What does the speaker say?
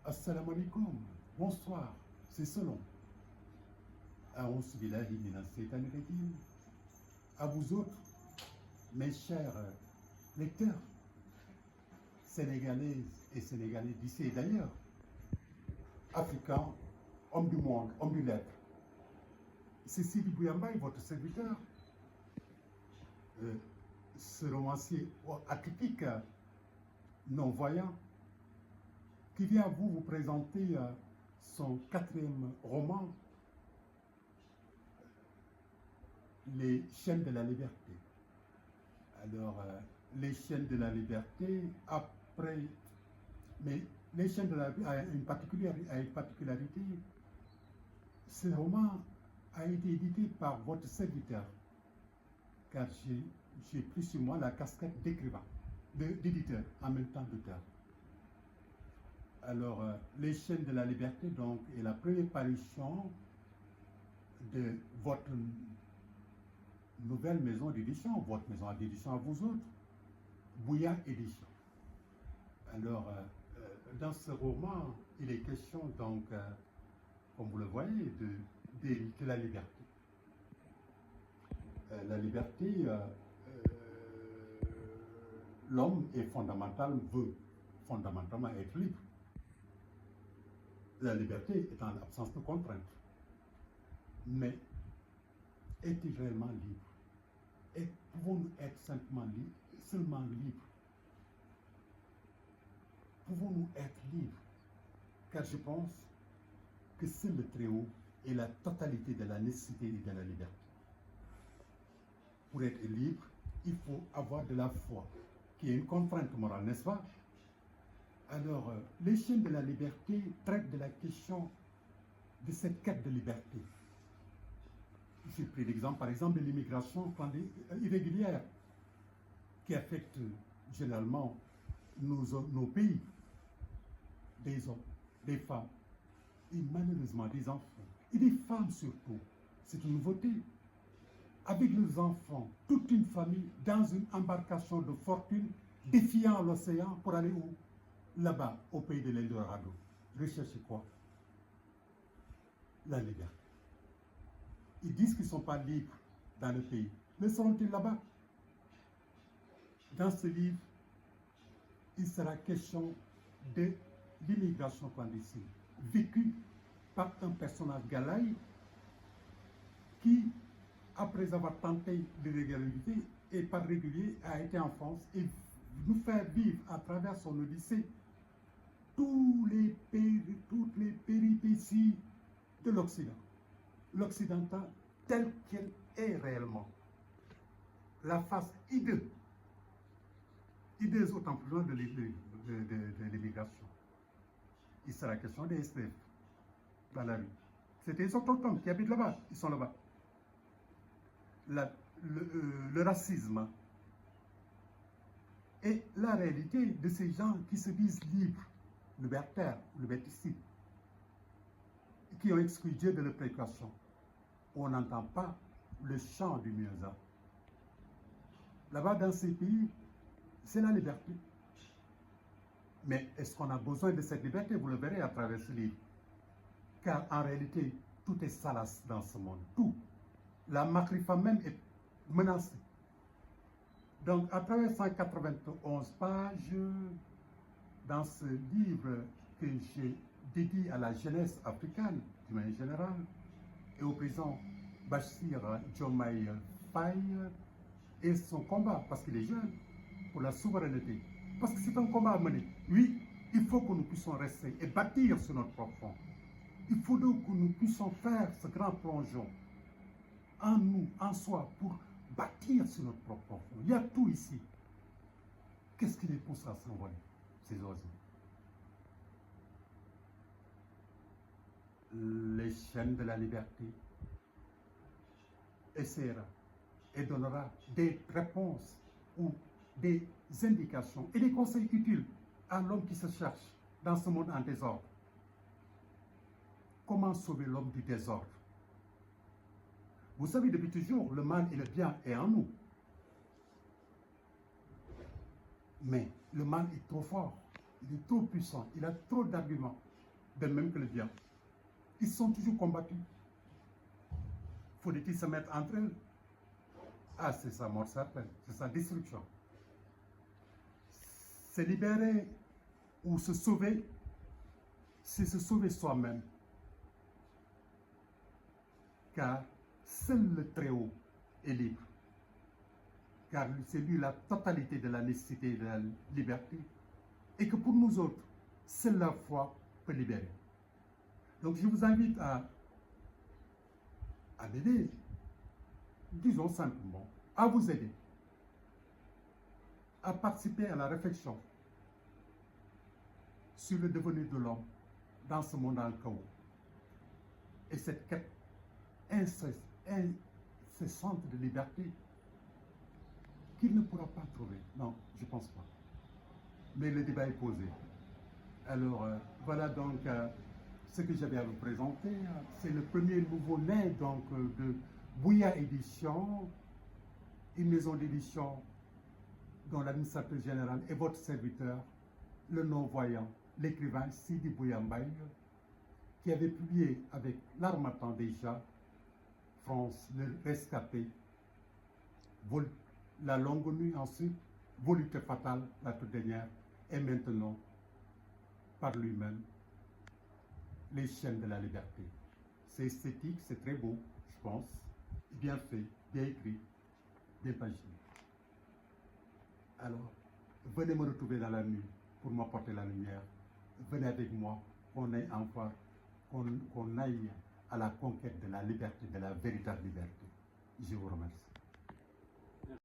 Assalamu alaikum, bonsoir, c'est selon. A'ouz billahi minas shaitanir rajim. À vous autres, mes chers lecteurs, sénégalaises et sénégalais d'ici et d'ailleurs, africains, hommes du monde, hommes du lettre. C'est Sidi Bouyambaye, votre serviteur, ce romancier atypique, non-voyant, qui vient à vous présenter son 4e roman, Les chaînes de la liberté. Alors, les chaînes de la liberté, après, mais les chaînes de la liberté a une particularité. Ce roman a été édité par votre serviteur, car j'ai pris sur moi la casquette d'écrivain, d'éditeur, en même temps d'auteur. Alors, Les chaînes de la liberté, donc, est la première parution de votre nouvelle maison d'édition, votre maison d'édition à vous autres, Bouya Édition. Alors, dans ce roman, il est question, donc, comme vous le voyez, de la liberté. La liberté, l'homme est veut fondamentalement être libre. La liberté est en l'absence de contraintes. Mais est-il réellement libre? Et pouvons-nous être seulement libres? Pouvons-nous être libres? Car je pense que c'est le Très-Haut et la totalité de la nécessité et de la liberté. Pour être libre, il faut avoir de la foi, qui est une contrainte morale, n'est-ce pas? Alors, les chaînes de la liberté traitent de la question de cette quête de liberté. J'ai pris l'exemple, par exemple, de l'immigration irrégulière qui affecte généralement nos pays, des hommes, des femmes, et malheureusement des enfants, et des femmes surtout. C'est une nouveauté. Avec leurs enfants, toute une famille dans une embarcation de fortune défiant l'océan pour aller où? Là-bas, au pays de l'Eldorado. Recherchez quoi? La liberté. Ils disent qu'ils ne sont pas libres dans le pays. Mais seront-ils là-bas? Dans ce livre, il sera question de l'immigration clandestine, vécue par un personnage Galaï qui, après avoir tenté l'irrégularité et par régulier, a été en France et nous faire vivre à travers son odyssée toutes les péripéties de l'Occident. L'occidental tel qu'elle est réellement. La face hideuse autant plus loin de l'immigration. Il sera question des SDF dans la rue. C'était les autochtones qui habitent là-bas, ils sont là-bas. Le racisme et la réalité de ces gens qui se disent libres, libertaires, liberticides, qui ont exclu Dieu de leur précaution. On n'entend pas le chant du Miosa. Là-bas, dans ces pays, c'est la liberté. Mais est-ce qu'on a besoin de cette liberté? Vous le verrez à travers ce livre. Car en réalité, tout est salace dans ce monde. Tout. La macrifa même est menacée. Donc, à travers 191 pages, dans ce livre que j'ai dédié à la jeunesse africaine, d'une manière générale, et au président Bachir Diomaye Faye, et son combat, parce qu'il est jeune, pour la souveraineté. Parce que c'est un combat à mener. Oui, il faut que nous puissions rester et bâtir sur notre propre front. Il faut donc que nous puissions faire ce grand plongeon en nous, en soi, pour bâtir sur notre propre front. Il y a tout ici. Qu'est-ce qui les pousse à s'envoler, ces oiseaux? Les chaînes de la liberté essaiera et donnera des réponses ou des indications et des conseils utiles à l'homme qui se cherche dans ce monde en désordre. Comment sauver l'homme du désordre? Vous savez, depuis toujours, le mal et le bien est en nous. Mais le mal est trop fort, il est trop puissant, il a trop d'arguments. de même que le bien. Ils sont toujours combattus. Faut-il se mettre entre eux? Ah, c'est sa mort certaine, c'est sa destruction. Se libérer ou se sauver, c'est se sauver soi-même. Car seul le Très-Haut est libre. Car c'est lui la totalité de la nécessité et de la liberté. Et que pour nous autres, seule la foi peut libérer. Donc je vous invite à m'aider, disons simplement, à vous aider, à participer à la réflexion sur le devenir de l'homme dans ce monde en chaos. Et cette quête incessante de liberté qu'il ne pourra pas trouver. Non, je ne pense pas. Mais le débat est posé. Alors, voilà donc ce que j'avais à vous présenter. C'est le premier nouveau-né donc de Bouya Édition, une maison d'édition dont l'administrateur général est votre serviteur, le non-voyant, l'écrivain Sidi Bouya Mbaye, qui avait publié avec l'Harmattan déjà, France, le rescapé, la longue nuit ensuite, Volupté fatale, la toute dernière, et maintenant, par lui-même, les chaînes de la liberté. C'est esthétique, c'est très beau, je pense, bien fait, bien écrit, bien paginé. Alors, venez me retrouver dans la nuit pour m'apporter la lumière. Venez avec moi, qu'on aille enfin, qu'on aille à la conquête de la liberté, de la véritable liberté. Je vous remercie.